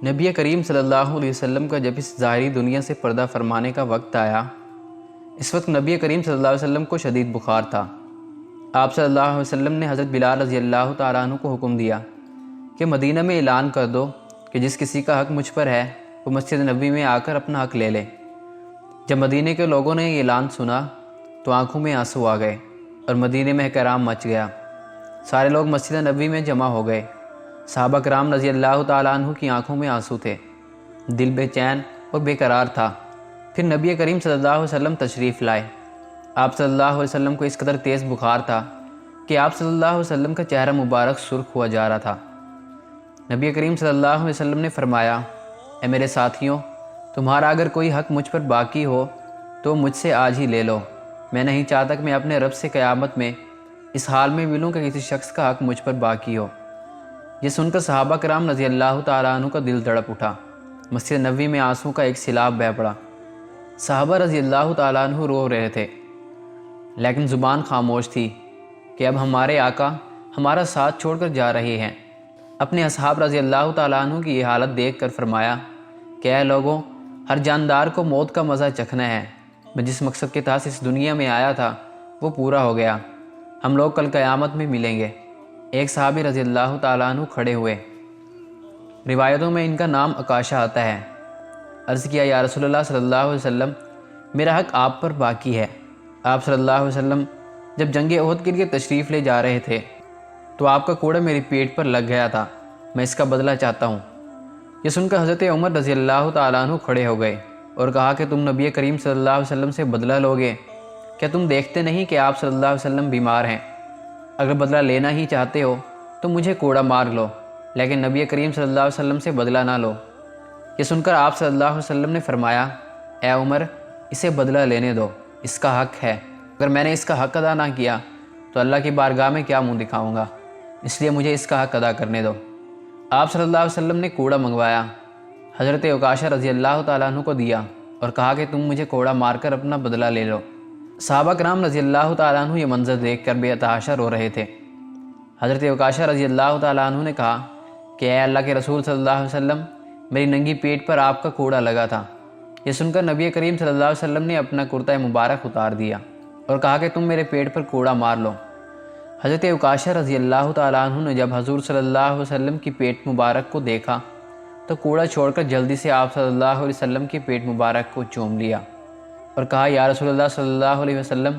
نبی کریم صلی اللہ علیہ وسلم کا جب اس ظاہری دنیا سے پردہ فرمانے کا وقت آیا، اس وقت نبی کریم صلی اللہ علیہ وسلم کو شدید بخار تھا۔ آپ صلی اللہ علیہ وسلم نے حضرت بلال رضی اللہ تعالیٰ عنہ کو حکم دیا کہ مدینہ میں اعلان کر دو کہ جس کسی کا حق مجھ پر ہے وہ مسجد نبی میں آ کر اپنا حق لے لے۔ جب مدینہ کے لوگوں نے یہ اعلان سنا تو آنکھوں میں آنسو آ گئے اور مدینہ میں احترام مچ گیا۔ سارے لوگ مسجد نبی میں جمع ہو گئے۔ صحابہ کرام رضی اللہ تعالیٰ عنہ کی آنکھوں میں آنسو تھے، دل بے چین اور بے قرار تھا۔ پھر نبی کریم صلی اللہ علیہ وسلم تشریف لائے۔ آپ صلی اللہ علیہ وسلم کو اس قدر تیز بخار تھا کہ آپ صلی اللہ علیہ وسلم کا چہرہ مبارک سرخ ہوا جا رہا تھا۔ نبی کریم صلی اللہ علیہ وسلم نے فرمایا، اے میرے ساتھیوں، تمہارا اگر کوئی حق مجھ پر باقی ہو تو مجھ سے آج ہی لے لو۔ میں نہیں چاہتا کہ میں اپنے رب سے قیامت میں اس حال میں ملوں کہ کسی شخص کا حق مجھ پر باقی ہو۔ یہ سن کر صحابہ کرام رضی اللہ تعالیٰ عنہ کا دل تڑپ اٹھا۔ مسجد نبوی میں آنسوں کا ایک سیلاب بہہ پڑا۔ صحابہ رضی اللہ تعالیٰ عنہ رو رہے تھے، لیکن زبان خاموش تھی کہ اب ہمارے آقا ہمارا ساتھ چھوڑ کر جا رہے ہیں۔ اپنے اصحاب رضی اللہ تعالیٰ عنہ کی یہ حالت دیکھ کر فرمایا کہ اے لوگوں، ہر جاندار کو موت کا مزہ چکھنا ہے۔ میں جس مقصد کے تحت اس دنیا میں آیا تھا وہ پورا ہو گیا۔ ہم لوگ کل قیامت میں ملیں گے۔ ایک صحابی رضی اللہ تعالیٰ عنہ کھڑے ہوئے۔ روایتوں میں ان کا نام عکاشہ آتا ہے۔ عرض کیا، یا رسول اللہ صلی اللہ علیہ وسلم، میرا حق آپ پر باقی ہے۔ آپ صلی اللہ علیہ وسلم جب جنگ احد کے لیے تشریف لے جا رہے تھے تو آپ کا کوڑا میری پیٹ پر لگ گیا تھا، میں اس کا بدلہ چاہتا ہوں۔ یہ سن کر حضرت عمر رضی اللہ تعالیٰ عنہ کھڑے ہو گئے اور کہا کہ تم نبی کریم صلی اللہ علیہ وسلم سے بدلہ لوگے؟ کیا تم دیکھتے نہیں کہ آپ صلی اللہ علیہ وسلم بیمار ہیں؟ اگر بدلہ لینا ہی چاہتے ہو تو مجھے کوڑا مار لو، لیکن نبی کریم صلی اللہ علیہ وسلم سے بدلہ نہ لو۔ یہ سن کر آپ صلی اللہ علیہ وسلم نے فرمایا، اے عمر، اسے بدلہ لینے دو، اس کا حق ہے۔ اگر میں نے اس کا حق ادا نہ کیا تو اللہ کی بارگاہ میں کیا منہ دکھاؤں گا، اس لیے مجھے اس کا حق ادا کرنے دو۔ آپ صلی اللہ علیہ وسلم نے کوڑا منگوایا، حضرت عکاشہ رضی اللہ تعالیٰ عنہ کو دیا اور کہا کہ تم مجھے کوڑا مار کر اپنا بدلہ لے لو۔ صحابہ کرام رضی اللہ تعالیٰ عنہ یہ منظر دیکھ کر بے تحاشا رو رہے تھے۔ حضرت عکاشہ رضی اللہ تعالیٰ عنہ نے کہا کہ اے اللہ کے رسول صلی اللہ علیہ وسلم، میری ننگی پیٹ پر آپ کا کوڑا لگا تھا۔ یہ سن کر نبی کریم صلی اللہ علیہ وسلم نے اپنا کرتا مبارک اتار دیا اور کہا کہ تم میرے پیٹ پر کوڑا مار لو۔ حضرت عکاشہ رضی اللہ تعالیٰ عنہ نے جب حضور صلی اللہ علیہ وسلم کی پیٹ مبارک کو دیکھا تو کوڑا چھوڑ کر جلدی سے آپ صلی اللہ علیہ وسلم کی پیٹ مبارک کو چوم لیا اور کہا، یا رسول اللہ صلی اللہ علیہ وسلم،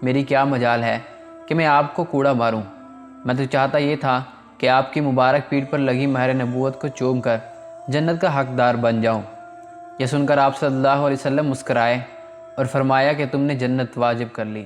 میری کیا مجال ہے کہ میں آپ کو کوڑا ماروں؟ میں تو چاہتا یہ تھا کہ آپ کی مبارک پیٹھ پر لگی مہر نبوت کو چوم کر جنت کا حقدار بن جاؤں۔ یہ سن کر آپ صلی اللہ علیہ وسلم مسکرائے اور فرمایا کہ تم نے جنت واجب کر لی۔